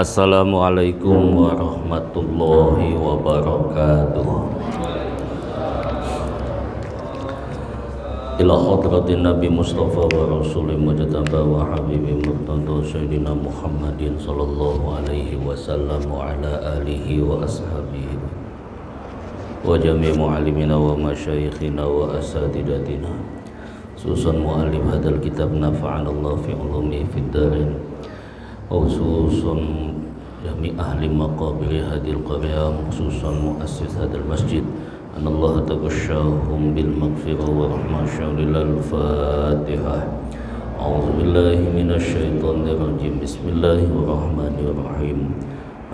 Assalamualaikum warahmatullahi wabarakatuh. Ila hadratin Nabi Mustafa wa Rasulih Mujtaba wa Habibi Murtada Sayyidina Muhammadin sallallahu alaihi wasallam wa ala alihi wa ashabihi wa jami' mu'allimina wa masyayikhina wa asatidatina susan mu'allif hadal kitab nafa'anallah fi ulumi fid darin khususun jami ahli maqabir hadil qarya khususan muassis hadal masjid anallah taqasyahum bil maghfirah wa rahmah syawlilal fatihah. A'udzu billahi minasy syaithanir rajim. Bismillahirrahmanirrahim.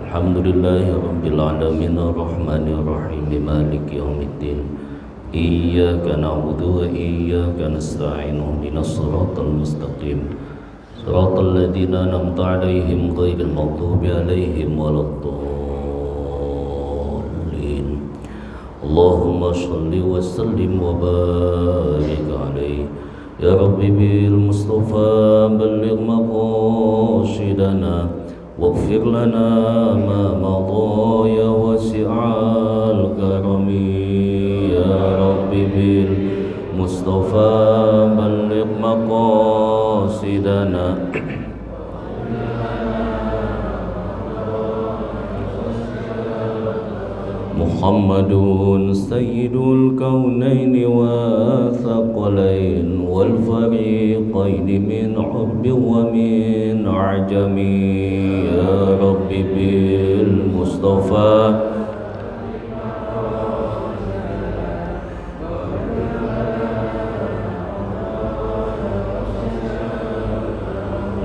Alhamdulillahi rabbil alamin arrahmanir rahim maliki yaumiddin. Iyyaka na'budu wa iyyaka nasta'in ihdinas siratal mustaqim. Siratal ladzina an'amta 'alaihim ghairil maghdubi 'alaihim waladdallin. Allahumma shalli wa sallim wa barik 'alaihi ya rabbi bil mustafa balligh maqasidana waghfir lana ma madha ya wasi'al karami ya rabbi bil mustafa balligh maqasidana Muhammadun sayyidul kaunaini wa thaqalain wal fariqaini min urbi wa min ajami ya rabbi bil mustafa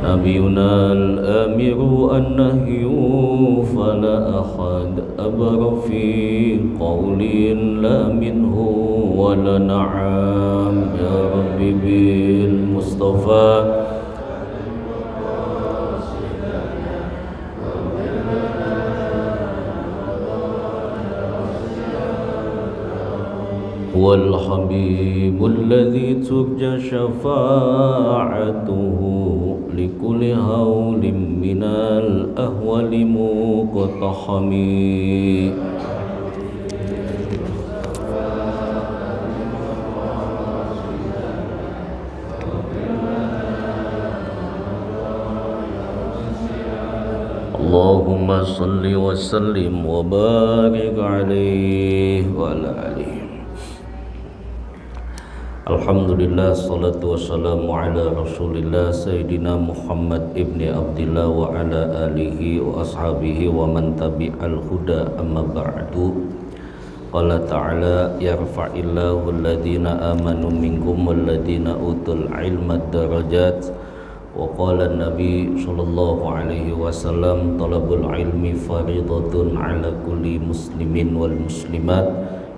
Nabiyuna al-amiru an-nahyu fala ahad abra fi qawlin la minhu wala na'am ya rabbi bil mustafa wal habibul ladzi turja syafa'atuhu likulli hawlim minal ahwali muqtahami Allahumma salli wa sallim wa barik alaihi wa ala alihi. Alhamdulillah, salatu wassalamu ala rasulillah Sayyidina Muhammad ibni Abdillah wa ala alihi wa ashabihi wa man tabi'al huda amma ba'du. Qala ta'ala yarfa'illahu alladhina amanu minkum walladhina utul ilma darajat. Wa qala an-nabi sallallahu alaihi wasallam talabul ilmi faridatun ala kulli muslimin wal muslimat.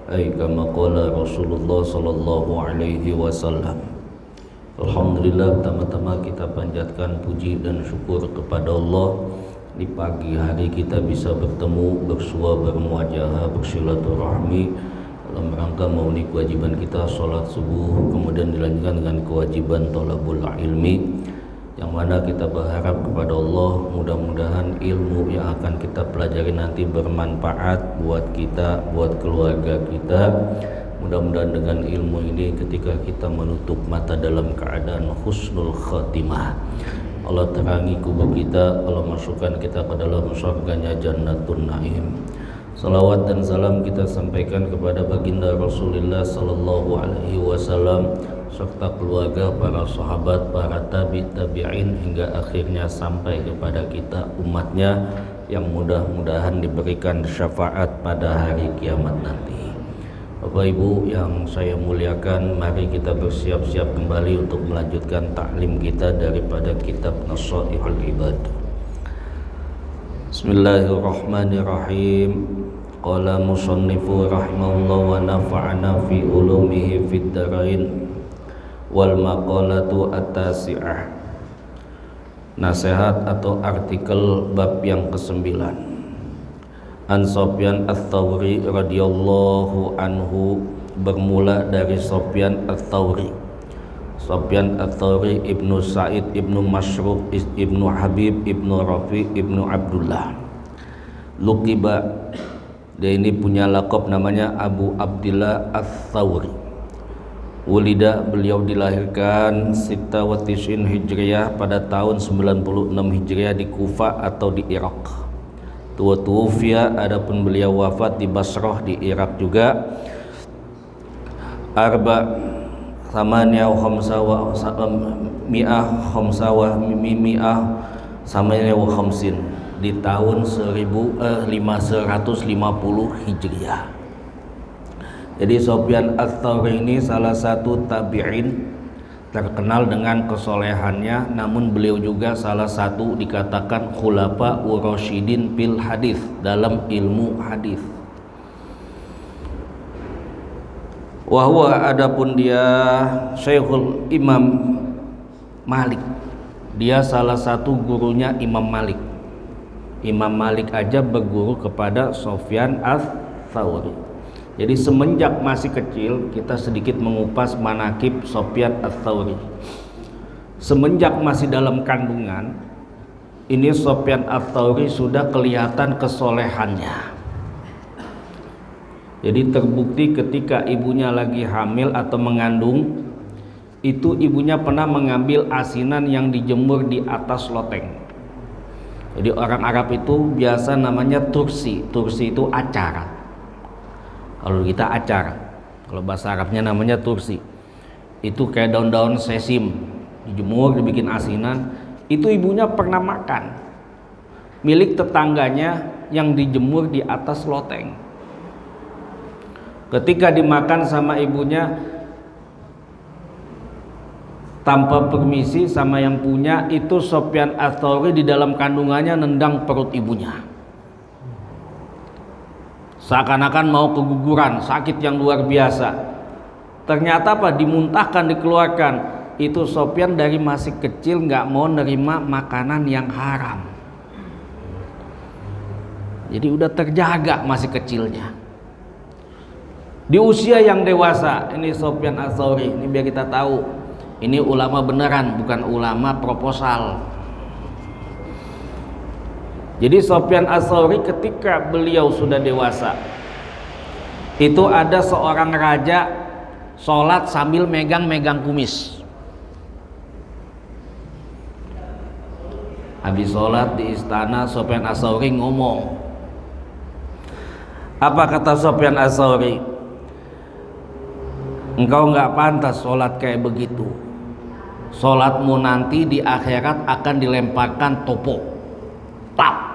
Kama qala Rasulullah sallallahu alaihi wasallam. Alhamdulillah, pertama-tama kita panjatkan puji dan syukur kepada Allah. Di pagi hari kita bisa bertemu, bersua, bermuajahah, bersilaturahmi dalam rangka memenuhi kewajiban kita salat subuh, kemudian dilanjutkan dengan kewajiban thalabul ilmi, yang mana kita berharap kepada Allah mudah-mudahan ilmu yang akan kita pelajari nanti bermanfaat buat kita, buat keluarga kita. Mudah-mudahan dengan ilmu ini ketika kita menutup mata dalam keadaan husnul khatimah, Allah terangi kubur kita, Allah masukkan kita ke dalam surganya Jannatun Naim. Salawat dan salam kita sampaikan kepada baginda Rasulullah sallallahu alaihi wasallam serta keluarga, para sahabat, para tabi'in hingga akhirnya sampai kepada kita umatnya yang mudah-mudahan diberikan syafaat pada hari kiamat nanti. Bapak Ibu yang saya muliakan, mari kita bersiap-siap kembali untuk melanjutkan taklim kita daripada kitab Nasaihul Ibad. Bismillahirrahmanirrahim. Qala musannifu rahimahullah wa nafa'ana fi ulumihi fid darain. Wal maqalatu at-tasi'ah. Nasihat atau artikel bab yang ke-9. An Sufyan Ats-Tsauri radhiyallahu anhu, bermula dari Sufyan Ats-Tsauri. Sufyan Ats-Tsauri, Ibnu Sa'id, Ibnu Masruq, Ibnu Habib, Ibnu Rafi, Ibnu Abdullah. Luqiba, dia ini punya lakab namanya Abu Abdillah Ats-Tsauri. Wulida, beliau dilahirkan Sita wa Tis'in Hijriyah pada tahun 96 Hijriah di Kufa atau di Irak. Tuwafia, adapun beliau wafat di Basrah di Irak juga. Arba samanya khamsa wa mi'ah khamsa wa mi'ah samanya wa khamsin di tahun 1550 Hijriah. Jadi Sufyan Ats-Tsauri ini salah satu tabi'in terkenal dengan kesolehannya, namun beliau juga salah satu dikatakan khulafa ur-rasyidin fil hadis, dalam ilmu hadis. Wahwa, adapun dia Syekhul Imam Malik, dia salah satu gurunya Imam Malik. Imam Malik aja berguru kepada Sufyan Ats-Tsauri. Jadi semenjak masih kecil kita sedikit mengupas manakib Sufyan Ats-Tsauri. Semenjak masih dalam kandungan ini Sufyan Ats-Tsauri sudah kelihatan kesolehannya. Jadi terbukti ketika ibunya lagi hamil atau mengandung, itu ibunya pernah mengambil asinan yang dijemur di atas loteng. Jadi orang Arab itu biasa namanya tursi. Tursi itu acar. Kalau kita acar, kalau bahasa Arabnya namanya tursi. Itu kayak daun-daun sesim, dijemur, dibikin asinan. Itu ibunya pernah makan milik tetangganya yang dijemur di atas loteng. Ketika dimakan sama ibunya tanpa permisi sama yang punya, itu Sufyan Ats-Tsauri di dalam kandungannya nendang perut ibunya. Seakan-akan mau keguguran, sakit yang luar biasa. Ternyata apa? Dimuntahkan, dikeluarkan. Itu Sufyan dari masih kecil nggak mau nerima makanan yang haram. Jadi udah terjaga masih kecilnya. Di usia yang dewasa, ini Sufyan Ats-Tsauri, ini biar kita tahu, ini ulama beneran, bukan ulama proposal. Jadi Sufyan Ats-Tsauri ketika beliau sudah dewasa, itu ada seorang raja sholat sambil megang-megang kumis. Habis sholat di istana, Sufyan Ats-Tsauri ngomong. Apa kata Sufyan Ats-Tsauri? Engkau nggak pantas sholat kayak begitu. Sholatmu nanti di akhirat akan dilemparkan topo. Tap.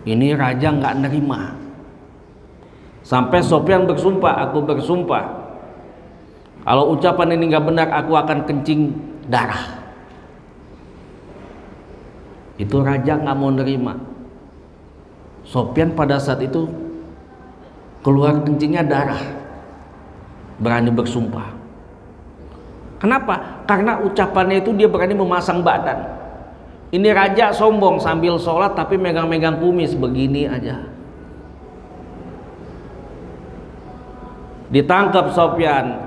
Ini raja nggak nerima. Sampai Sufyan bersumpah, aku bersumpah, kalau ucapan ini nggak benar, aku akan kencing darah. Itu raja nggak mau nerima. Sufyan pada saat itu keluar kencingnya darah, berani bersumpah. Kenapa? Karena ucapannya itu dia berani memasang badan. Ini raja sombong sambil sholat tapi megang-megang kumis begini aja. Ditangkap Sufyan.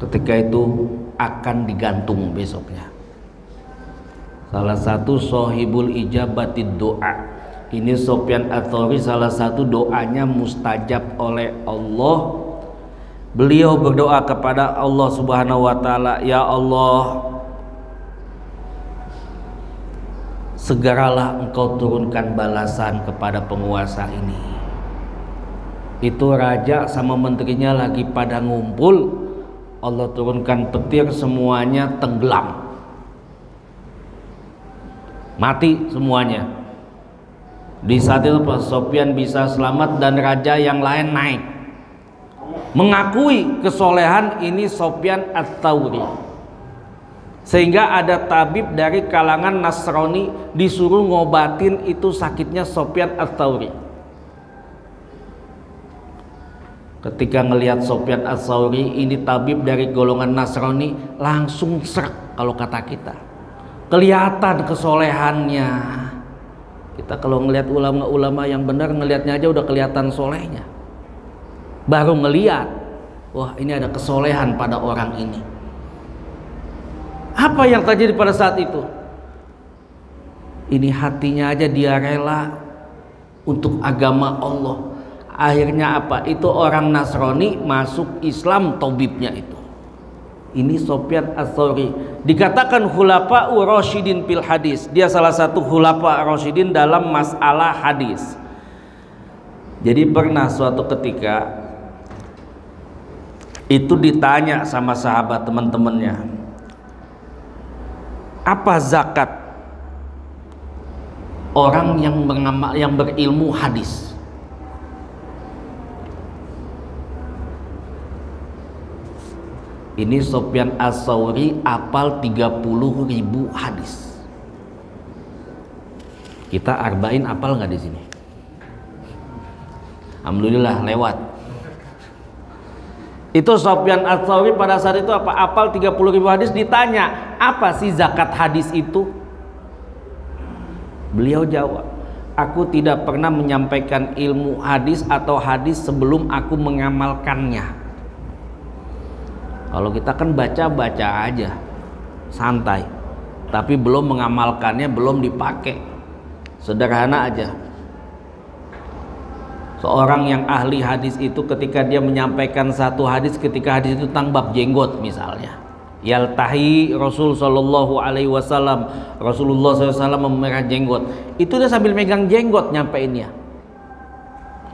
Ketika itu akan digantung besoknya. Salah satu sahibul ijabatid doa. Ini Sufyan Ats-Tsauri salah satu doanya mustajab oleh Allah. Beliau berdoa kepada Allah Subhanahu wa taala, ya Allah, segeralah engkau turunkan balasan kepada penguasa ini. Itu raja sama menterinya lagi pada ngumpul, Allah turunkan petir, semuanya tenggelam, mati semuanya. Di saat itu Pak Sufyan bisa selamat dan raja yang lain naik, mengakui kesolehan ini Sufyan Ats-Tsauri. Sehingga ada tabib dari kalangan Nasrani disuruh ngobatin itu sakitnya Sufyan Ats-Tsauri. Ketika ngelihat Sufyan Ats-Tsauri, ini tabib dari golongan Nasrani, langsung serak kalau kata kita. Kelihatan kesolehannya. Kita kalau ngelihat ulama-ulama yang benar, ngelihatnya aja udah kelihatan solehnya. Baru ngelihat. wah ini ada kesolehan pada orang ini. Apa yang terjadi pada saat itu? Ini hatinya aja dia rela untuk agama Allah. Akhirnya apa? Itu orang Nasrani masuk Islam tabibnya itu. Ini Sufyan Ats-Tsauri. Dikatakan khulafa'ur rasyidin fil hadis. Dia salah satu khulafa rasyidin dalam masalah hadis. Jadi pernah suatu ketika itu ditanya sama sahabat teman-temannya, apa zakat orang yang berilmu hadis? Ini Sufyan Ats-Tsauri apal 30.000 hadis. Kita arba'in apal nggak di sini? Alhamdulillah lewat. Itu Sufyan Ats-Tsauri pada saat itu apa? Apal 30.000 hadis. Ditanya, apa sih zakat hadis itu? Beliau jawab, aku tidak pernah menyampaikan ilmu hadis atau hadis sebelum aku mengamalkannya. Kalau kita kan baca-baca aja, santai, tapi belum mengamalkannya, belum dipakai. Sederhana aja. Seorang yang ahli hadis itu ketika dia menyampaikan satu hadis, ketika hadis itu tentang bab jenggot misalnya, yaltahi Rasul sallallahu alaihi wasallam, Rasulullah SAW memerah jenggot, itu dia sambil megang jenggot nyampeinnya.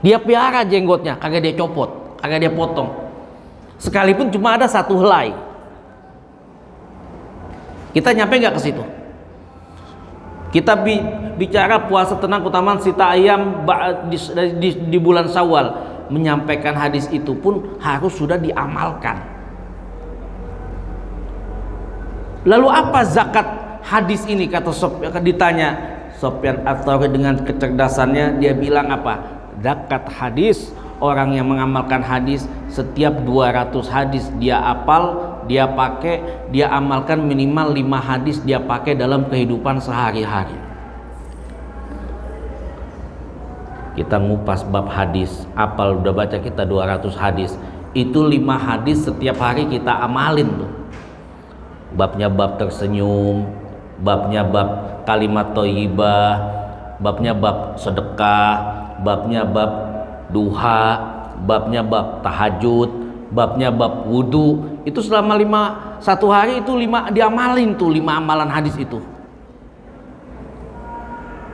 Dia piara jenggotnya, kagak dia copot, kagak dia potong. Sekalipun cuma ada satu helai. Kita nyampe nggak ke situ? Kita bicara puasa tenang keutamaan sita ayam di bulan Syawal, menyampaikan hadis itu pun harus sudah diamalkan. Lalu apa zakat hadis ini? Kata ditanya Sufyan Ats-Tsauri dengan kecerdasannya, dia bilang apa? Zakat hadis, orang yang mengamalkan hadis, setiap 200 hadis dia apal, dia pakai, dia amalkan minimal 5 hadis dia pakai dalam kehidupan sehari-hari. Kita ngupas bab hadis, apal udah baca kita 200 hadis, itu 5 hadis setiap hari kita amalin tuh. Babnya bab tersenyum, babnya bab kalimat thayyibah, babnya bab sedekah, babnya bab duha, babnya bab tahajud, babnya bab wudu. Itu selama satu hari itu 5 diamalin tuh, 5 amalan hadis itu.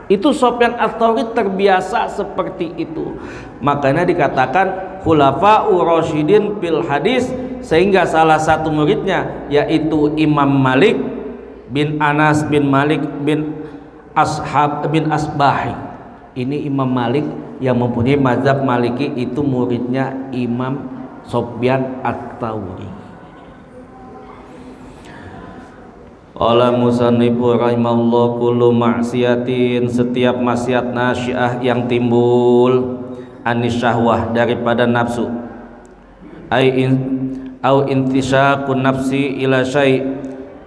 Itu Sufyan Ats-Tsauri terbiasa seperti itu. Makanya dikatakan khulafa'ur rasyidin fil hadis, sehingga salah satu muridnya yaitu Imam Malik bin Anas bin Malik bin Ashab bin Asbahi. Ini Imam Malik yang mempunyai mazhab Maliki, itu muridnya Imam Sufyan Ats-Tsauri. Qala musannifu rahimahullah, kullu ma'siyatin, setiap maksiat nasyiah yang timbul anis syahwah, daripada nafsu, au intisyaqun nafsi ila syai',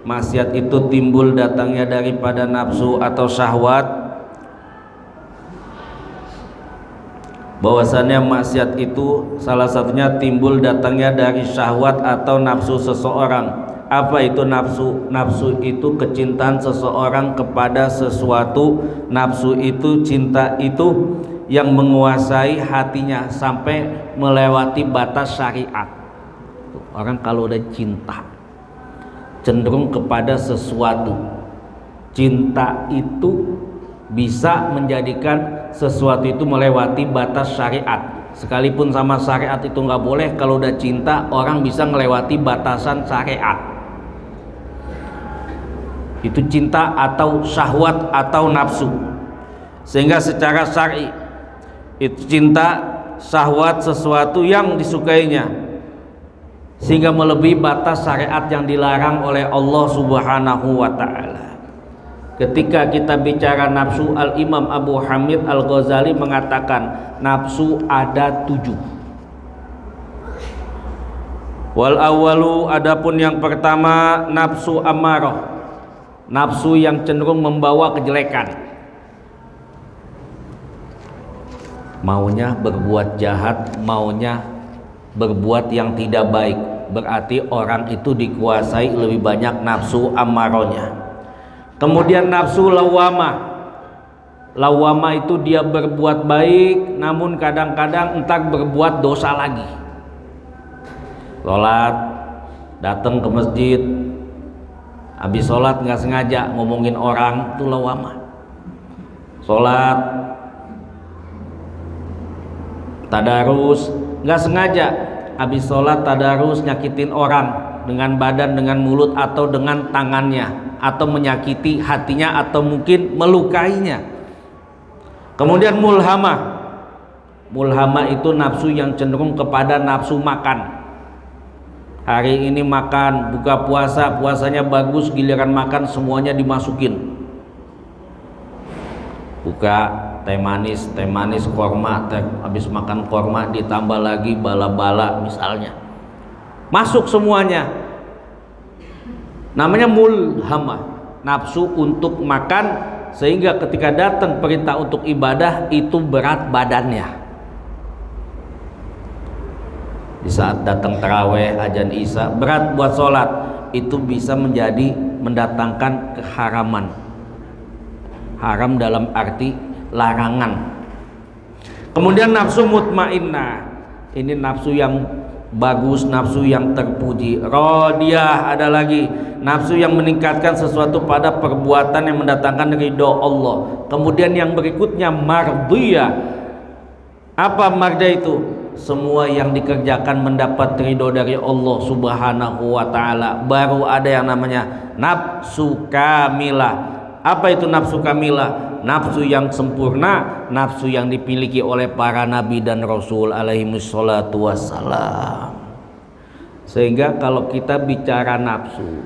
maksiat itu timbul datangnya daripada nafsu atau syahwat. Bahwasannya maksiat itu salah satunya timbul datangnya dari syahwat atau nafsu seseorang. Apa itu nafsu? Nafsu itu kecintaan seseorang kepada sesuatu. Nafsu itu, cinta itu yang menguasai hatinya sampai melewati batas syariat. Orang kalau udah cinta cenderung kepada sesuatu, cinta itu bisa menjadikan sesuatu itu melewati batas syariat. Sekalipun sama syariat itu nggak boleh, kalau udah cinta orang bisa melewati batasan syariat. Itu cinta atau syahwat atau nafsu. Sehingga secara syar'i itu cinta, syahwat, sesuatu yang disukainya, sehingga melebihi batas syariat yang dilarang oleh Allah Subhanahu wa ta'ala. Ketika kita bicara nafsu, Al-Imam Abu Hamid Al-Ghazali mengatakan nafsu ada 7. Wal awalu, adapun yang pertama nafsu amarah, nafsu yang cenderung membawa kejelekan, maunya berbuat jahat, maunya berbuat yang tidak baik. Berarti orang itu dikuasai lebih banyak nafsu ammarohnya. Kemudian nafsu lawamah. Lawamah itu dia berbuat baik, namun kadang-kadang entar berbuat dosa lagi. Sholat, datang ke masjid, habis sholat nggak sengaja ngomongin orang, itu lawamah. Sholat, tadarus, nggak sengaja habis sholat tadarus nyakitin orang dengan badan, dengan mulut, atau dengan tangannya, atau menyakiti hatinya, atau mungkin melukainya. Kemudian mulhamah. Mulhamah itu nafsu yang cenderung kepada nafsu makan. Hari ini makan, buka puasa, puasanya bagus, giliran makan semuanya dimasukin. Buka teh manis korma, habis makan korma ditambah lagi bala-bala misalnya. Masuk semuanya. Namanya mulhamah, nafsu untuk makan, sehingga ketika datang perintah untuk ibadah itu berat badannya. Di saat datang taraweh, azan isya, berat buat sholat, itu bisa menjadi mendatangkan keharaman. Haram dalam arti larangan. Kemudian nafsu mutmainnah, ini nafsu yang bagus, nafsu yang terpuji. Radiyah, ada lagi nafsu yang meningkatkan sesuatu pada perbuatan yang mendatangkan ridho Allah. Kemudian yang berikutnya mardiyah. Apa mardah itu? Semua yang dikerjakan mendapat ridho dari Allah Subhanahu wa ta'ala. Baru ada yang namanya nafsu kamilah. Apa itu nafsu kamilah? Nafsu yang sempurna, nafsu yang dipiliki oleh para nabi dan rasul alaihimussalatu wassalam. Sehingga kalau kita bicara nafsu,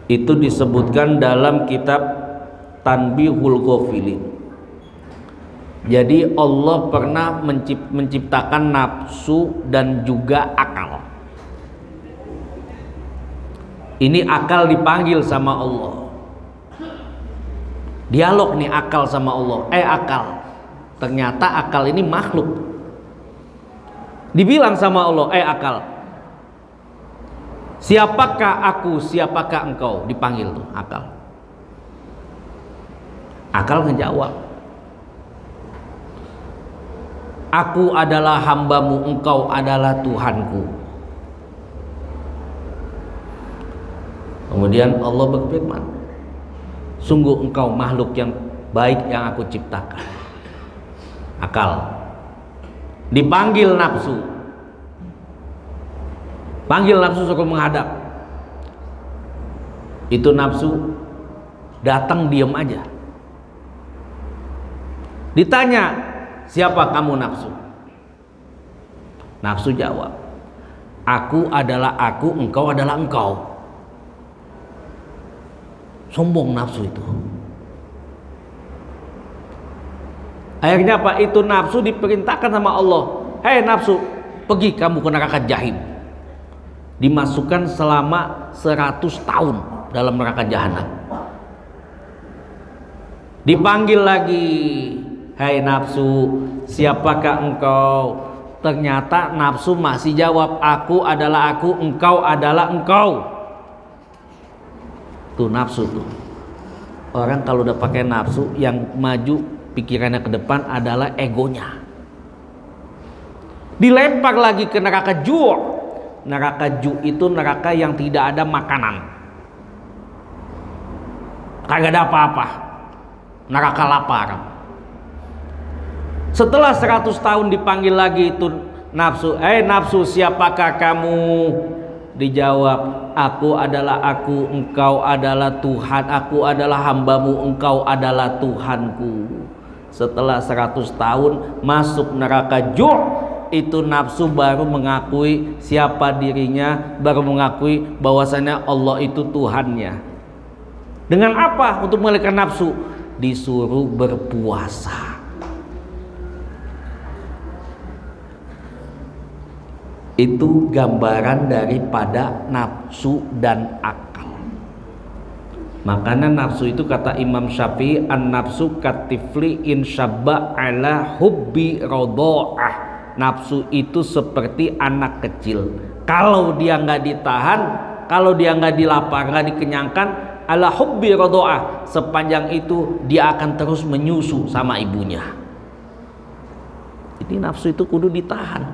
itu disebutkan dalam kitab Tanbihul Ghafilin. Jadi Allah pernah menciptakan nafsu dan juga akal. Ini akal dipanggil sama Allah. Dialog nih akal sama Allah. Akal. Ternyata akal ini makhluk. Dibilang sama Allah, akal. Siapakah aku, siapakah engkau? Dipanggil tuh akal. Akal ngejawab. Aku adalah hambamu, engkau adalah Tuhanku. Kemudian Allah berfirman, sungguh engkau makhluk yang baik yang aku ciptakan. Akal. Dipanggil nafsu. Panggil nafsu suruh menghadap. Itu nafsu datang diam aja. Ditanya, siapa kamu nafsu? Nafsu jawab, aku adalah aku, engkau adalah engkau. Sombong nafsu itu. Akhirnya apa? Itu nafsu diperintahkan sama Allah. Hei nafsu, pergi kamu ke neraka jahim. Dimasukkan selama 100 tahun dalam neraka jahanam. Dipanggil lagi, hei nafsu, siapakah engkau? Ternyata nafsu masih jawab, aku adalah aku, engkau adalah engkau. Tuh nafsu tuh. Orang kalau udah pakai nafsu, yang maju pikirannya ke depan adalah egonya. Dilempar lagi ke neraka ju'. Neraka ju' itu neraka yang tidak ada makanan. Kagak ada apa-apa. Neraka lapar. Setelah 100 tahun dipanggil lagi itu nafsu, nafsu, siapakah kamu? Dijawab, aku adalah aku, engkau adalah Tuhan, aku adalah hambamu, engkau adalah Tuhanku. Setelah 100 tahun masuk neraka ju', itu nafsu baru mengakui siapa dirinya, baru mengakui bahwasanya Allah itu Tuhannya. Dengan apa untuk mengalihkan nafsu? Disuruh berpuasa. Itu gambaran daripada nafsu dan akal. Makanya nafsu itu kata Imam Syafi'i, an nafsu katifli in syabba ala hubbi radha'ah. nafsu itu seperti anak kecil. Kalau dia nggak ditahan, kalau dia nggak dilapar, nggak dikenyangkan, ala hubbi rodoah, sepanjang itu dia akan terus menyusu sama ibunya. Jadi nafsu itu kudu ditahan.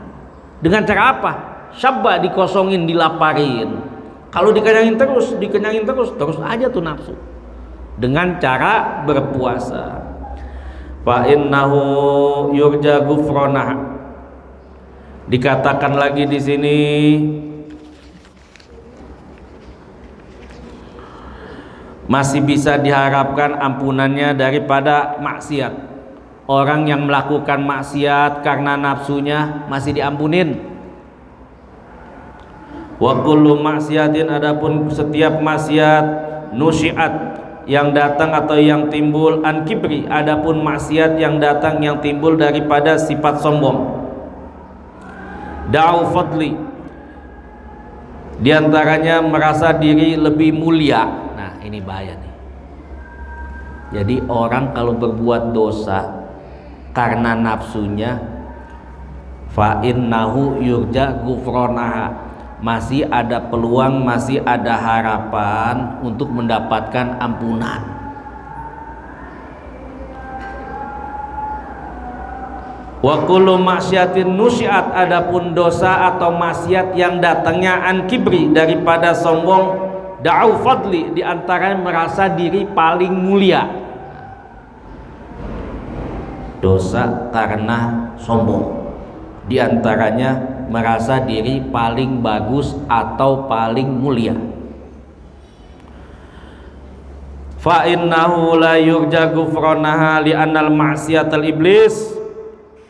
Dengan cara apa? Syabba, dikosongin, dilaparin. Kalau dikenyangin terus, terus aja tuh nafsu. Dengan cara berpuasa. Fa innahu yurja ghufranah. Dikatakan lagi di sini, masih bisa diharapkan ampunannya daripada maksiat. Orang yang melakukan maksiat karena nafsunya masih diampunin. Wa kullu maksiatin, adapun setiap maksiat, nusyiat, yang datang atau yang timbul, an kibri, adapun maksiat yang datang yang timbul daripada sifat sombong, da'u fadli, diantaranya merasa diri lebih mulia. Nah ini bahaya nih. Jadi orang kalau berbuat dosa karena nafsunya, fa innahu yurja ghufranaha, masih ada peluang, masih ada harapan untuk mendapatkan ampunan. Wa kullu maksiatin nusyiat, adapun dosa atau maksiat yang datangnya an kibri, daripada sombong, da'u fadli, diantaranya merasa diri paling mulia. Dosa karena sombong, diantaranya merasa diri paling bagus atau paling mulia. Fa innahu la yurja ghufranaha li annal ma'siyatal iblis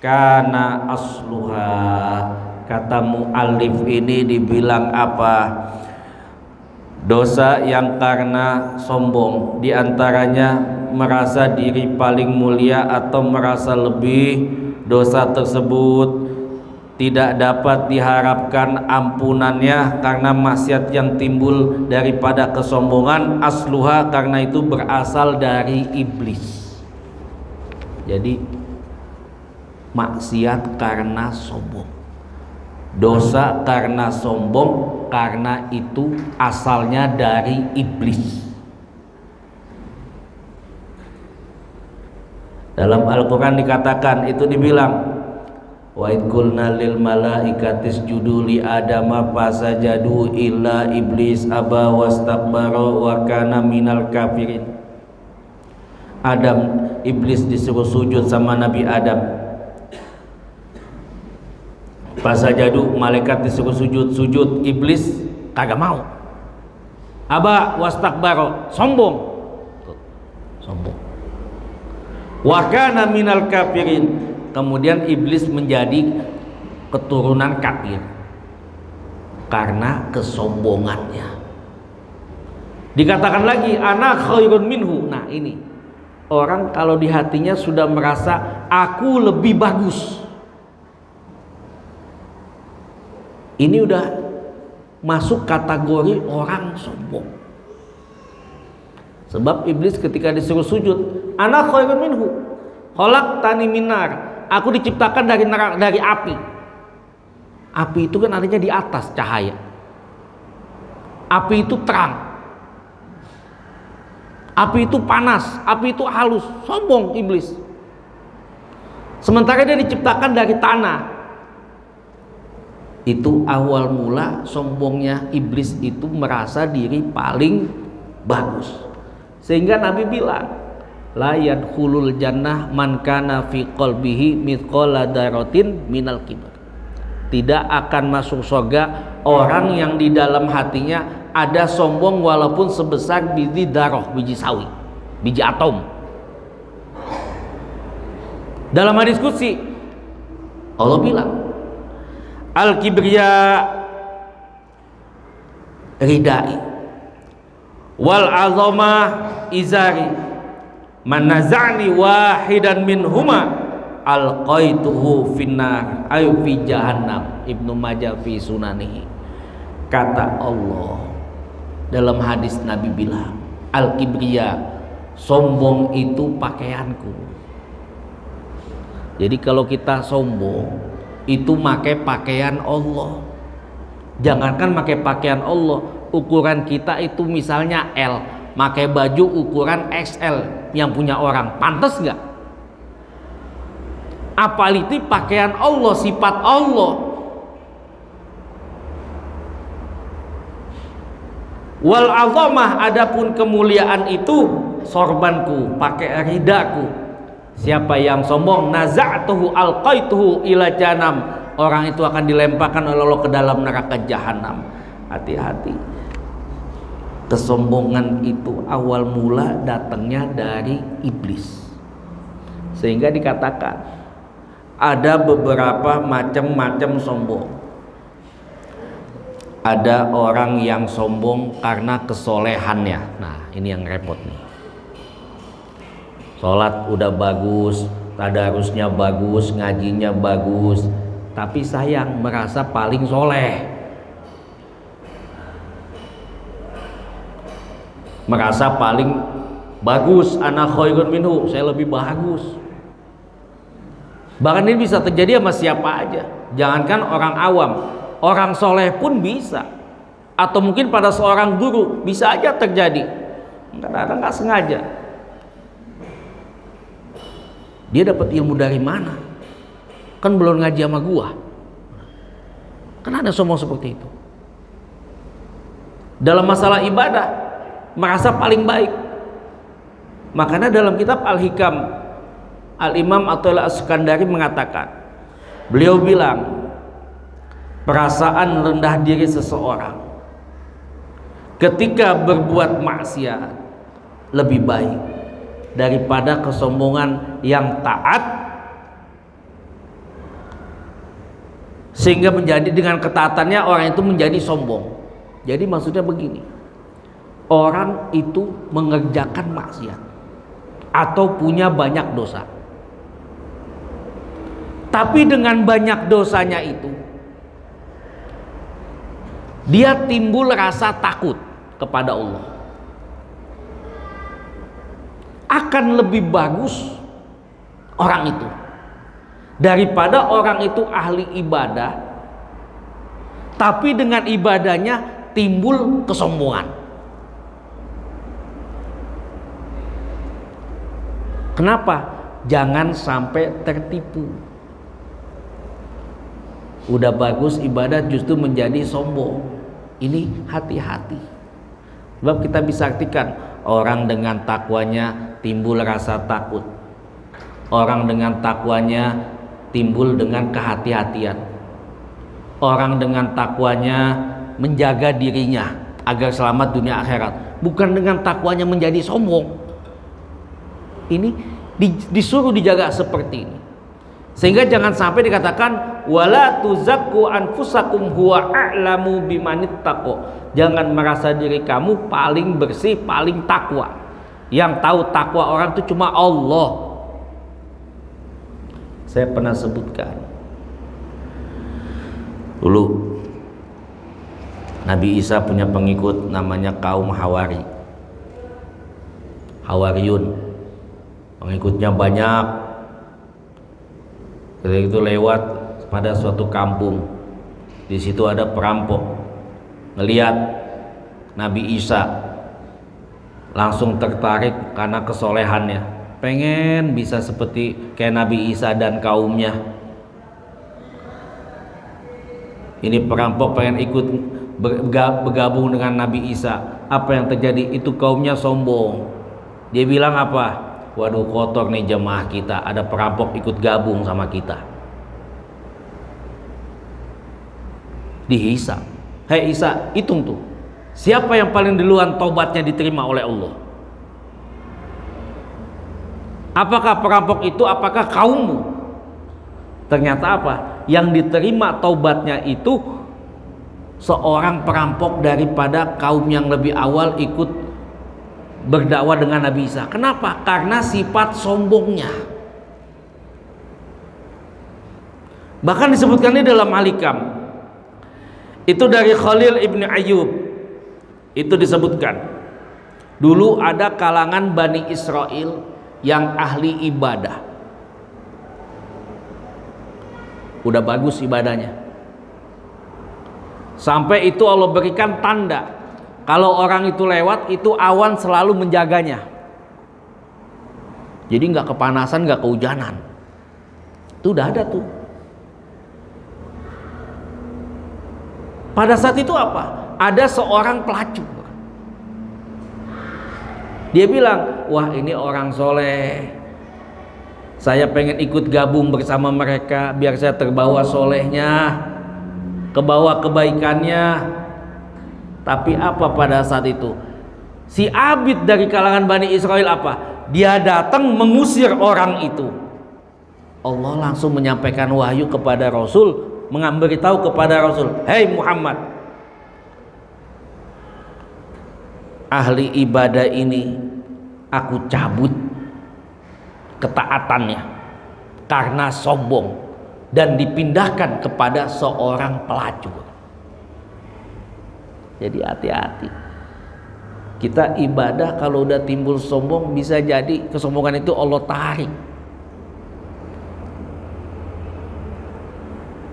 kana asluha. Kata muallif ini dibilang apa? Dosa yang karena sombong, diantaranya merasa diri paling mulia atau merasa lebih, dosa tersebut tidak dapat diharapkan ampunannya karena maksiat yang timbul daripada kesombongan. Asluha, karena itu berasal dari iblis. Jadi maksiat karena sombong, dosa karena sombong, karena itu asalnya dari iblis. Dalam Al-Quran dikatakan, itu dibilang, wa id qulna lil malaikati isjudu li adama fasajadu illa iblis aba wastakbara wa kana minal kafirin. Iblis disuruh sujud sama Nabi Adam, fasajadu, malaikat disuruh sujud, iblis kagak mau. Aba wastakbara, sombong. Wa kana minal kafirin, kemudian iblis menjadi keturunan kafir karena kesombongannya. Dikatakan lagi, ana khairun minhu. Nah ini, orang kalau di hatinya sudah merasa aku lebih bagus, ini udah masuk kategori orang sombong. Sebab iblis ketika disuruh sujud, ana khairun minhu khalaqtani min nar, aku diciptakan dari api. Api itu kan artinya di atas cahaya. Api itu terang. Api itu panas, api itu halus. Sombong iblis. Sementara dia diciptakan dari tanah. Itu awal mula sombongnya iblis itu, merasa diri paling bagus. Sehingga Nabi bilang, la yadkhulul jannah man kana fi qalbihi mithqala dzarratin minal kibr. Tidak akan masuk surga orang yang di dalam hatinya ada sombong walaupun sebesar biji darah, biji sawi, biji atom. Dalam hadis qudsi Allah bilang, al kibriya ridai wal azamah izari, man naza'ni wahidan minhuma alqaituhu finnar ayu fi jahannam. Ibnu Majah fi sunanihi. Kata Allah dalam hadis, Nabi bilang, al kibriya, sombong itu pakaianku. Jadi kalau kita sombong, itu pakai pakaian Allah. Jangankan pakai pakaian Allah, ukuran kita itu misalnya L, pakai baju ukuran XL yang punya orang, pantas nggak? Apalagi pakaian Allah, sifat Allah. Wal azamah, adapun kemuliaan itu sorbanku, pakai ridaku. Siapa yang sombong, naza'tuhu alqaituhu ila janam, orang itu akan dilemparkan oleh Allah ke dalam neraka jahanam. Hati-hati, kesombongan itu awal mula datangnya dari iblis. Sehingga dikatakan ada beberapa macam-macam sombong. Ada orang yang sombong karena kesolehannya. Nah, ini yang repot nih. Sholat udah bagus, tadarusnya bagus, ngajinya bagus, tapi sayang merasa paling soleh, merasa paling bagus. Ana khairun minhu, saya lebih bagus. Bahkan ini bisa terjadi sama siapa aja, jangankan orang awam, orang soleh pun bisa. Atau mungkin pada seorang guru bisa aja terjadi, kadang-kadang nggak sengaja. Dia dapat ilmu dari mana? Kan belum ngaji sama gua. Kan ada sombong seperti itu. Dalam masalah ibadah merasa paling baik. Makanya dalam kitab Al-Hikam, Al-Imam Athaillah As-Sukandari mengatakan, beliau bilang, perasaan rendah diri seseorang ketika berbuat maksiat lebih baik daripada kesombongan yang taat, sehingga menjadi dengan ketaatannya orang itu menjadi sombong. Jadi maksudnya begini, orang itu mengerjakan maksiat atau punya banyak dosa, tapi dengan banyak dosanya itu dia timbul rasa takut kepada Allah. Akan lebih bagus orang itu daripada orang itu ahli ibadah, tapi dengan ibadahnya timbul kesombongan. Kenapa? Jangan sampai tertipu. Udah bagus ibadah justru menjadi sombong. Ini hati-hati. Sebab kita bisa artikan, orang dengan takwanya timbul rasa takut. Orang dengan takwanya timbul dengan kehati-hatian. Orang dengan takwanya menjaga dirinya agar selamat dunia akhirat, bukan dengan takwanya menjadi sombong. Ini disuruh dijaga seperti ini, sehingga jangan sampai dikatakan wala tuzakku anfusakum huwa a'lamu bimanittaqo. Jangan merasa diri kamu paling bersih, paling takwa. Yang tahu takwa orang itu cuma Allah. Saya pernah sebutkan dulu, Nabi Isa punya pengikut namanya kaum Hawariyun. Pengikutnya banyak. Ketika itu lewat pada suatu kampung, di situ ada perampok. Ngelihat Nabi Isa, langsung tertarik karena kesolehannya, pengen bisa seperti kayak Nabi Isa dan kaumnya. Ini perampok pengen ikut bergabung dengan Nabi Isa. Apa yang terjadi? Itu kaumnya sombong. Dia bilang apa? Waduh, kotor nih jemaah kita, ada perampok ikut gabung sama kita. Dihisab. Hei Isa, hitung tuh, siapa yang paling duluan taubatnya diterima oleh Allah? Apakah perampok itu, apakah kaummu? Ternyata apa? Yang diterima taubatnya itu seorang perampok daripada kaum yang lebih awal ikut berdakwah dengan Nabi Isa. Kenapa? Karena sifat sombongnya. Bahkan disebutkan di dalam Al-Hikam, itu dari Khalil ibn Ayyub, itu disebutkan dulu ada kalangan Bani Israel yang ahli ibadah. udah bagus ibadahnya. Sampai itu Allah berikan tanda, kalau orang itu lewat, itu awan selalu menjaganya. Jadi nggak kepanasan, nggak kehujanan. Itu udah ada tuh. Pada saat itu apa? Ada seorang pelacur. Dia bilang, wah ini orang soleh. Saya pengen ikut gabung bersama mereka biar saya terbawa solehnya, kebawa kebaikannya. Tapi apa pada saat itu? Si abid dari kalangan Bani Israel apa? Dia datang mengusir orang itu. Allah langsung menyampaikan wahyu kepada Rasul, memberitahu kepada Rasul, "Hei Muhammad, ahli ibadah ini aku cabut ketaatannya karena sombong dan dipindahkan kepada seorang pelacur." Jadi hati-hati. Kita ibadah kalau udah timbul sombong, bisa jadi kesombongan itu Allah tarik,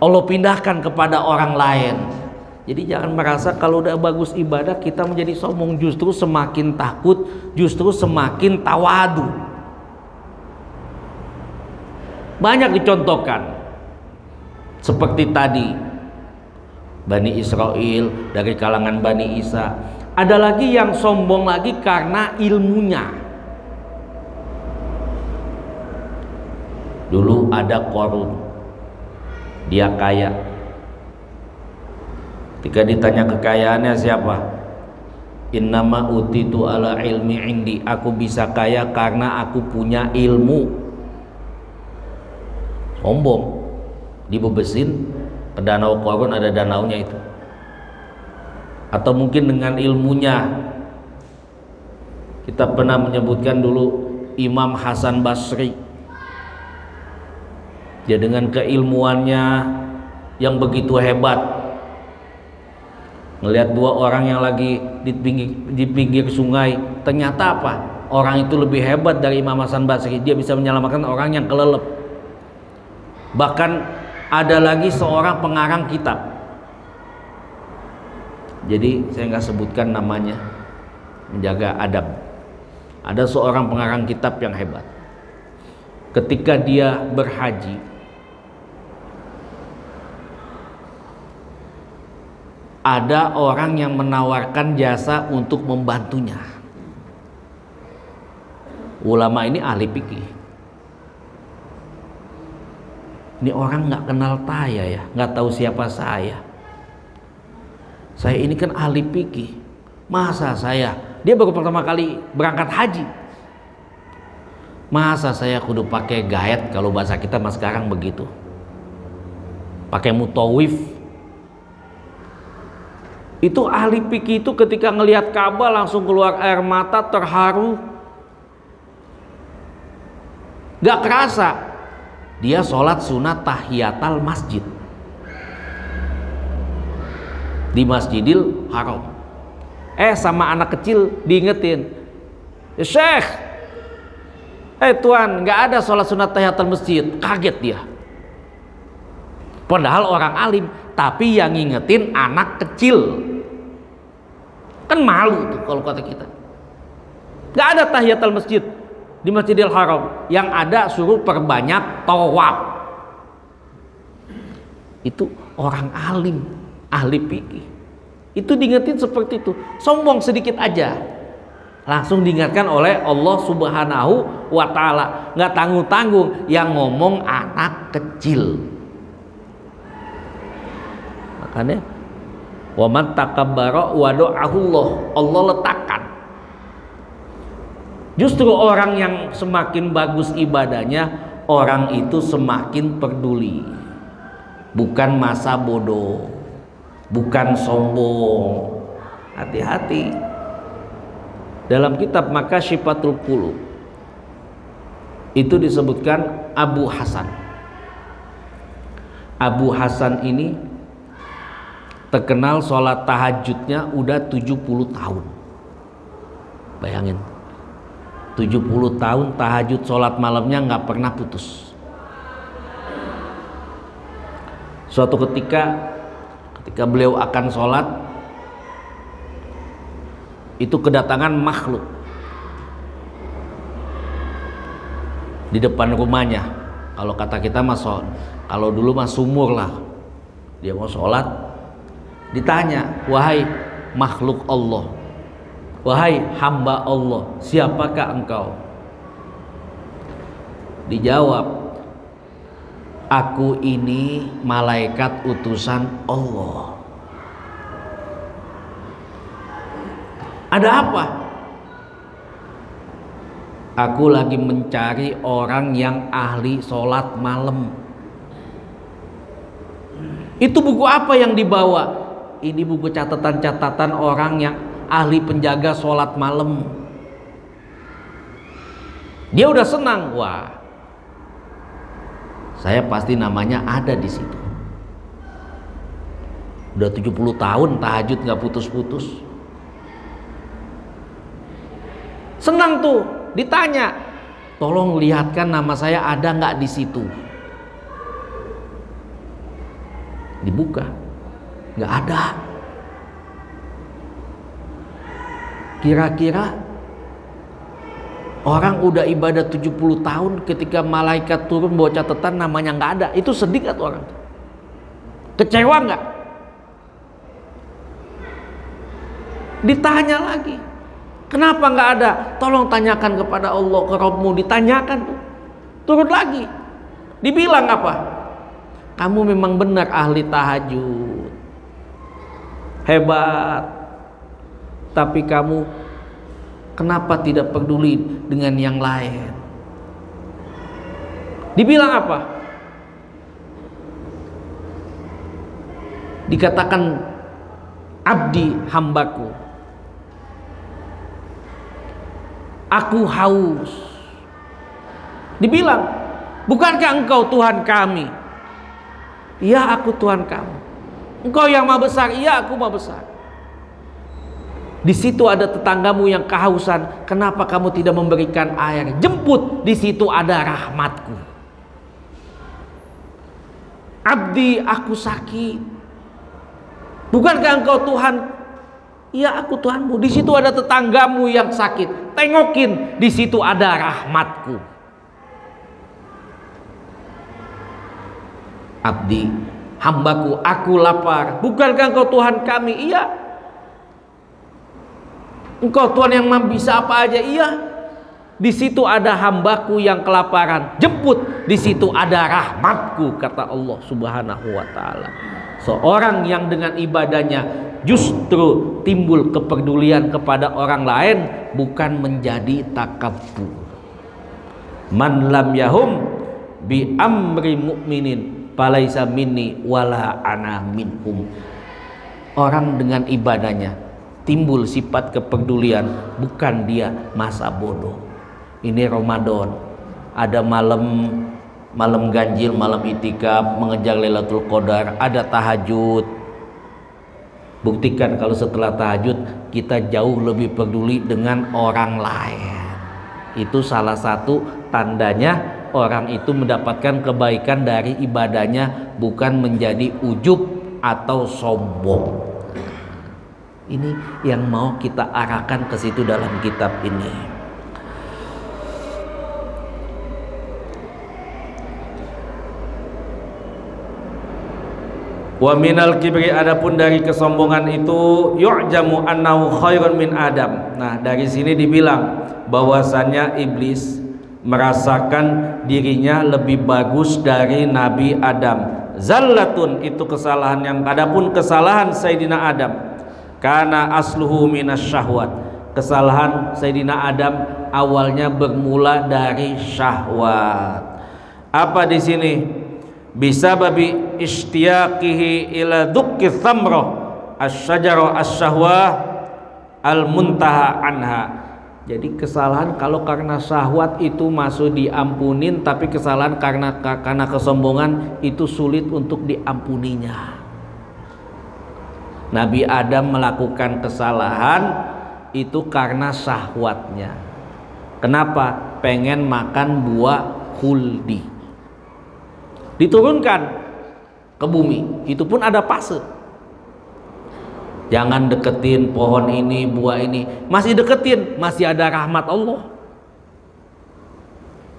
Allah pindahkan kepada orang lain. Jadi jangan merasa kalau udah bagus ibadah kita menjadi sombong, justru semakin takut, justru semakin tawadu. Banyak dicontohkan seperti tadi Bani Israel dari kalangan Bani Isa. Ada lagi yang sombong lagi karena ilmunya. Dulu ada Qarun, dia kaya. Ketika ditanya kekayaannya siapa? Innama utitu ala ilmi indi. Aku bisa kaya karena aku punya ilmu. Sombong, dibebesin ke danau Qarun, ada danaunya itu. Atau mungkin dengan ilmunya. Kita pernah menyebutkan dulu Imam Hasan Basri. Dia dengan keilmuannya yang begitu hebat, ngelihat dua orang yang lagi di pinggir sungai, ternyata apa? Orang itu lebih hebat dari Imam Hasan Basri. Dia bisa menyelamatkan orang yang kelelep. Bahkan ada lagi seorang pengarang kitab. Jadi saya nggak sebutkan namanya, menjaga adab. Ada seorang pengarang kitab yang hebat. Ketika dia berhaji, ada orang yang menawarkan jasa untuk membantunya. Ulama ini ahli fikih. Ini orang nggak kenal saya ya, nggak tahu siapa saya. Saya ini kan ahli fikih. Masa saya, dia baru pertama kali berangkat haji. Masa saya kudu pakai gaet, kalau bahasa kita mas sekarang begitu. Pakai mutawif. Itu ahli fikih itu ketika ngelihat Ka'bah langsung keluar air mata, terharu. Gak kerasa dia sholat sunat tahiyatul masjid di Masjidil Haram. Sama anak kecil diingetin, Syekh, tuan, nggak ada sholat sunat tahiyatul masjid. Kaget dia. Padahal orang alim, tapi yang ngingetin anak kecil. Kan malu tuh kalau kata kita. Nggak ada tahiyatul masjid di Masjidil Haram. Yang ada suruh perbanyak tawaf. Itu orang alim, ahli fikih. Itu diingetin seperti itu. Sombong sedikit aja, langsung diingatkan oleh Allah Subhanahu wa ta'ala. Nggak tanggung-tanggung, yang ngomong anak kecil. Makanya wa man takabbara wada'ahullah, Allah letakkan. Justru orang yang semakin bagus ibadahnya, orang itu semakin peduli. Bukan masa bodoh, bukan sombong. Hati-hati. Dalam kitab Makasyifatul Qulub itu disebutkan Abu Hasan. Abu Hasan ini terkenal sholat tahajudnya udah 70 tahun. Bayangin, 70 tahun tahajud sholat malamnya nggak pernah putus. Suatu ketika beliau akan sholat, itu kedatangan makhluk di depan rumahnya. Kalau kata kita mas, kalau dulu mas sumur lah, dia mau sholat, ditanya, wahai makhluk Allah, wahai hamba Allah, siapakah engkau? Dijawab, aku ini malaikat utusan Allah. Ada apa? Aku lagi mencari orang yang ahli sholat malam. Itu buku apa yang dibawa? Ini buku catatan-catatan orang yang ahli penjaga sholat malam. Dia udah senang, wah, saya pasti namanya ada di situ. Udah 70 tahun tahajud gak putus-putus. Senang tuh, ditanya, tolong lihatkan nama saya ada gak di situ. Dibuka, gak ada. Kira-kira orang udah ibadah 70 tahun, ketika malaikat turun bawa catatan namanya nggak ada, itu sedih gak tuh orang? Kecewa nggak? Ditanya lagi, kenapa nggak ada? Tolong tanyakan kepada Allah, ke Rabbmu. Ditanyakan tuh, turun lagi, dibilang apa? Kamu memang benar ahli tahajud, hebat, tapi kamu kenapa tidak peduli dengan yang lain? Dibilang apa? Dikatakan abdi, hambaku, aku haus. Dibilang, bukankah engkau Tuhan kami? Iya, aku Tuhan kamu. Engkau yang maha besar? Iya, aku maha besar. Di situ ada tetanggamu yang kehausan, kenapa kamu tidak memberikan air? Jemput, di situ ada rahmatku. Abdi, aku sakit. Bukankah engkau Tuhan? Iya, aku Tuhanmu. Di situ ada tetanggamu yang sakit, tengokin, di situ ada rahmatku. Abdi, hambaku, aku lapar. Bukankah engkau Tuhan kami? Iya. Engkau Tuhan yang bisa apa aja? Iya. Di situ ada hambaku yang kelaparan, jemput, di situ ada rahmatku, kata Allah Subhanahu wa ta'ala. Seorang yang dengan ibadahnya justru timbul kepedulian kepada orang lain, bukan menjadi takabbur. Man lam yahum bi amri mu'minin falaisa minni wala ana minhum. Orang dengan ibadahnya timbul sifat kepedulian, bukan dia masa bodoh. Ini Ramadan, ada malam ganjil, malam itikaf, mengejar Lailatul Qadar, ada tahajud. Buktikan kalau setelah tahajud kita jauh lebih peduli dengan orang lain. Itu salah satu tandanya orang itu mendapatkan kebaikan dari ibadahnya, bukan menjadi ujub atau sombong. Ini yang mau kita arahkan ke situ dalam kitab ini. Wa minal kibri, adapun dari kesombongan itu, yu'jamu annahu khairun min Adam. Nah, dari sini dibilang bahwasannya iblis merasakan dirinya lebih bagus dari Nabi Adam. Zallatun, itu kesalahan. Yang adapun kesalahan Sayyidina Adam, karena asluhu minas syahwat, kesalahan Sayyidina Adam awalnya bermula dari syahwat. Apa di sini? Bisa babi istiyaqihi ila dukki thamrah asy-syajarah asy-syahwah al-muntaha anha. Jadi kesalahan kalau karena syahwat itu masuk diampunin, tapi kesalahan karena kesombongan itu sulit untuk diampuninya. Nabi Adam melakukan kesalahan itu karena syahwatnya. Kenapa? Pengen makan buah khuldi. Diturunkan ke bumi, itu pun ada fase. Jangan deketin pohon ini, buah ini. Masih deketin, masih ada rahmat Allah.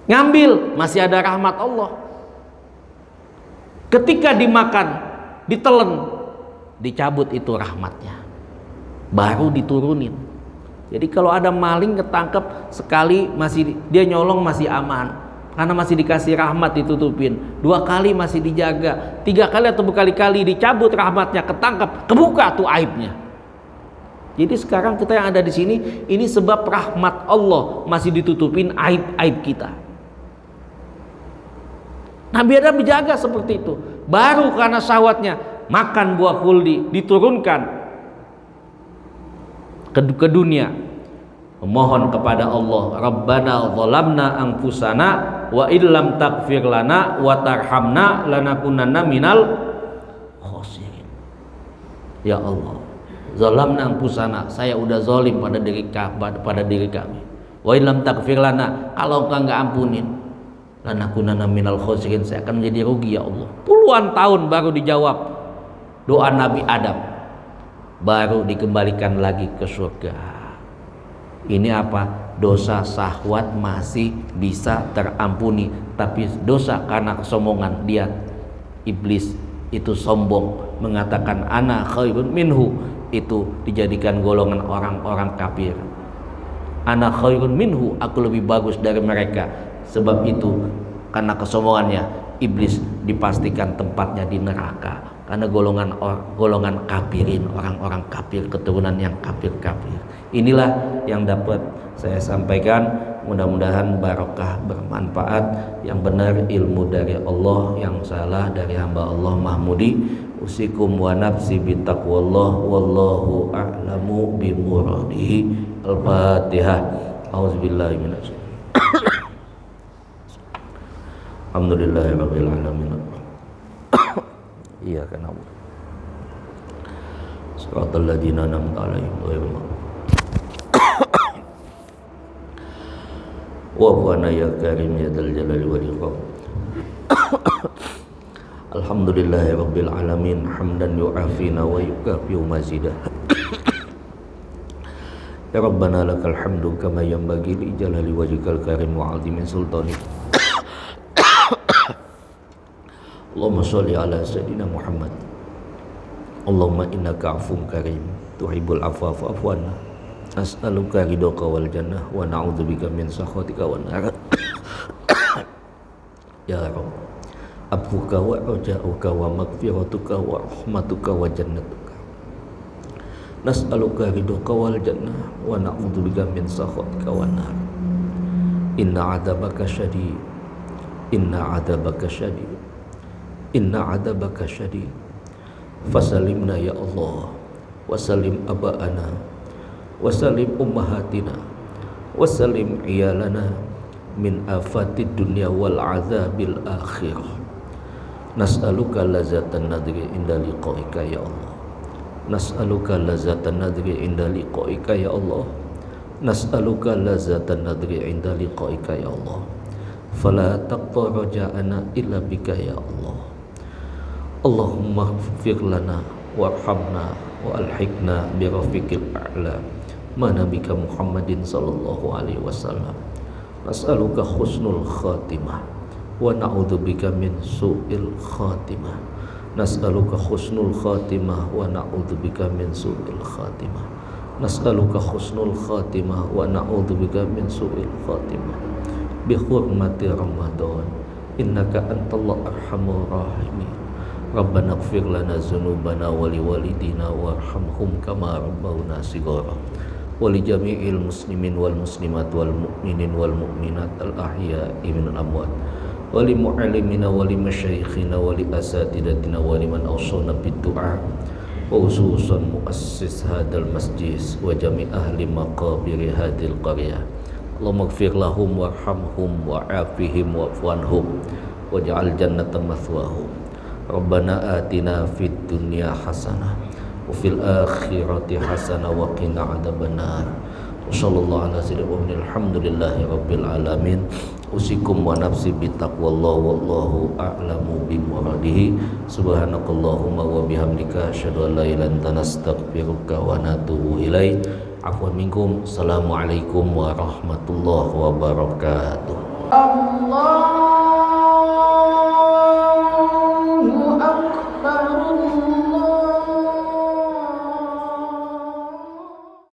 Ngambil, masih ada rahmat Allah. Ketika dimakan, ditelan, dicabut itu rahmatnya, baru diturunin. Jadi kalau ada maling ketangkep sekali, masih dia nyolong masih aman, karena masih dikasih rahmat, ditutupin. 2 kali masih dijaga, 3 kali atau berkali-kali dicabut rahmatnya, ketangkep, kebuka tuh aibnya. Jadi sekarang kita yang ada di sini, ini sebab rahmat Allah masih ditutupin aib-aib kita. Nabi Adam dijaga seperti itu. Baru karena syahwatnya makan buah khuldi, diturunkan ke dunia. Memohon kepada Allah, Rabbana zalamna anfusana wa illam taghfir lana wa tarhamna lanakunanna minal khosirin. Ya Allah, zalamna anfusana, saya udah zalim pada diri kami. Wa illam taghfir lana, kalau Engkau enggak ampunin, lanakunanna minal khosirin, saya akan menjadi rugi ya Allah. Puluhan tahun baru dijawab doa Nabi Adam, baru dikembalikan lagi ke surga. Ini apa? Dosa syahwat masih bisa terampuni, tapi dosa karena kesombongan dia, iblis itu sombong, mengatakan ana khairun minhu, itu dijadikan golongan orang-orang kafir. Ana khairun minhu, aku lebih bagus dari mereka. Sebab itu karena kesombongannya, iblis dipastikan tempatnya di neraka. Karena golongan kafirin, orang-orang kafir, keturunan yang kafir-kafir. Inilah yang dapat saya sampaikan. Mudah-mudahan barokah, bermanfaat. Yang benar ilmu dari Allah, yang salah dari hamba Allah Mahmudi. Usikum wa nafsi bitaqwallah, wallahu a'lamu bimuradihi. Al-Fatihah. Auzubillahi minasyaitonir rajim. Alhamdulillahirabbil alamin. Iyyaka na'budu shiratal ladzina an'amta 'alaihim ghairil maghdubi 'alaihim wa'fu ya karim ya dzal jalali wal ikram. Alhamdulillahirabbil alamin hamdan yu'afina wa yukafi'u mazidah. Ya Rabbana lakal hamdu kama yanbaghi li jalali wajhikal karim wa 'azimi sultanik. Allahumma sholli ala sayyidina Muhammad. Allahumma innaka afuwwun karim tuhibbul afwa fa'fu anna. As'aluka ridhaka wal jannah wa na'udzubika min sakhatika wan nar. Ya Rabb, afuka wa raja'uka wa maghfiratuka wa rahmatuka wa jannatuka. Nas'aluka ridhaka wal jannah wa na'udzubika min sakhatika wan nar. Inna 'adzabaka syadid. Inna 'adzabaka syadid. Inna adabaka syadid. Fasalimna ya Allah, wasalim aba'ana, wasalim ummahatina, wasalim iyalana min afatid dunya wal azabil akhirah. Nas'aluka lazatan nadri inda liqa'ika ya Allah. Nas'aluka lazatan nadri inda liqa'ika ya Allah. Nas'aluka lazatan nadri inda liqa'ika ya Allah. Fala taqta raja'ana illa bika ya Allah. Allahumma ighfir lana warhamna wa alhiqna bi rafiqil a'la ma nabika Muhammadin sallallahu alaihi wasallam. Nas'aluka husnul khatimah wa na'udzubika min su'il khatimah. Nas'aluka husnul khatimah wa na'udzubika min su'il khatimah. Nas'aluka husnul khatimah wa na'udzubika min su'il khatimah. Bi hurmati Ramadan, innaka antallahu arhamur rahimin. Rabbana ighfir lana dzunubana wa liwalidina warhamhum kama rabbawna shighara. Wa li jami'il muslimin wal muslimat wal mu'minin wal mu'minat al ahya'i minal amwat. Wa li mu'allimina wa li masyayikhina wa li asatidatina wa liman awsana bid du'a. Wa khususan muassis hadzal masjid wa jami' ahli maqabir hadhil qaryah. Allahumma ighfir lahum warhamhum wa'afihim wa'fu anhum waj'al jannata mathwahum. Rabbana atina fid dunya hasanah wa fil akhirati hasanah wa qina adzabannar. Wassallallahu ala sayyidina Muhammadin alhamdulillahi rabbil alamin. Usikum wa nafsi bitaqwallah wallahu a'lamu bimuradihi. bihamdihi subhanakallahumma wa bihamdika asyhadu an la ilaha illa anta nastaghfiruka wa natubu ilaik. Afwan minkum. Assalamualaikum warahmatullahi wabarakatuh. Allah